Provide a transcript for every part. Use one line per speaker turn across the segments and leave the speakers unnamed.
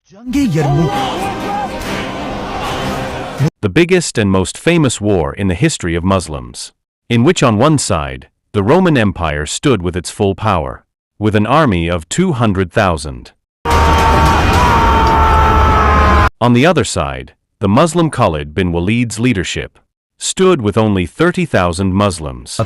Yarmouk.
The biggest and most famous war in the history of Muslims, in which on one side, the Roman Empire stood with its full power, with an army of 200,000. On the other side, the Muslim Khalid bin Walid's leadership stood with only 30,000 Muslims.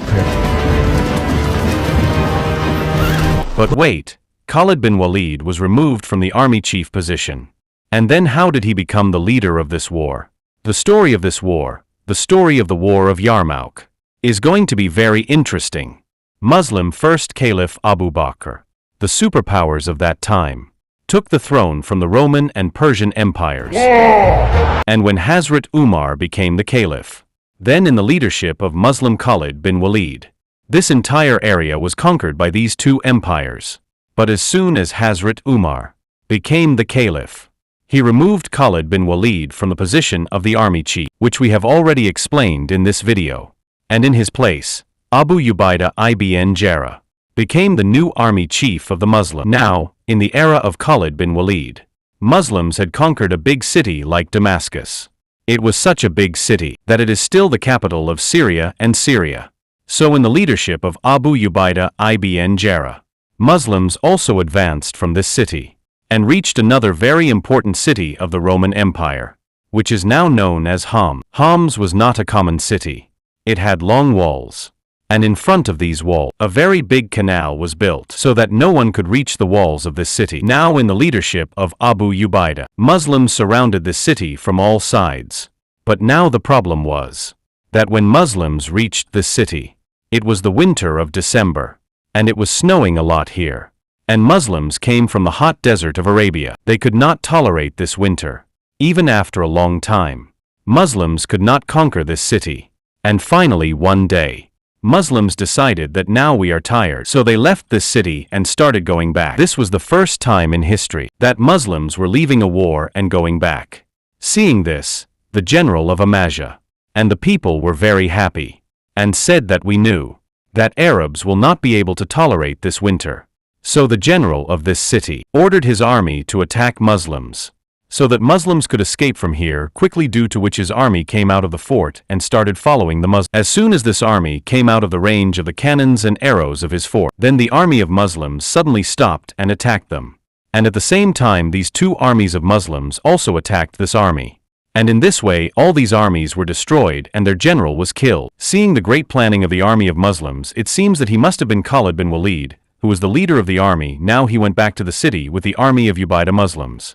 But wait, Khalid bin Walid was removed from the army chief position. And then how did he become the leader of this war? The story of this war, the story of the War of Yarmouk, is going to be very interesting. Muslim first Caliph Abu Bakr, the superpowers of that time, took the throne from the Roman and Persian empires. And when Hazrat Umar became the Caliph, then in the leadership of Muslim Khalid bin Walid, this entire area was conquered by these two empires. But as soon as Hazrat Umar became the Caliph, he removed Khalid bin Walid from the position of the army chief, which we have already explained in this video. And in his place, Abu Ubaidah ibn Jarrah became the new army chief of the Muslim. Now, in the era of Khalid bin Walid, Muslims had conquered a big city like Damascus. It was such a big city that it is still the capital of Syria and Syria. So in the leadership of Abu Ubaidah ibn Jarrah, Muslims also advanced from this city and reached another very important city of the Roman Empire, which is now known as Homs. Homs was not a common city. It had long walls, and in front of these walls, a very big canal was built so that no one could reach the walls of this city. Now in the leadership of Abu Ubaidah, Muslims surrounded this city from all sides. But now the problem was that when Muslims reached this city, it was the winter of December, and it was snowing a lot here. And Muslims came from the hot desert of Arabia. They could not tolerate this winter. Even after a long time, Muslims could not conquer this city. And finally one day, Muslims decided that now we are tired. So they left this city and started going back. This was the first time in history that Muslims were leaving a war and going back. Seeing this, the general of Amazigh and the people were very happy, and said that we knew that Arabs will not be able to tolerate this winter. So the general of this city ordered his army to attack Muslims, so that Muslims could escape from here quickly, due to which his army came out of the fort and started following the Muslims. As soon as this army came out of the range of the cannons and arrows of his fort, then the army of Muslims suddenly stopped and attacked them. And at the same time these two armies of Muslims also attacked this army. And in this way all these armies were destroyed and their general was killed. Seeing the great planning of the army of Muslims, it seems that he must have been Khalid bin Walid, who was the leader of the army. Now he went back to the city with the army of Ubaidah Muslims.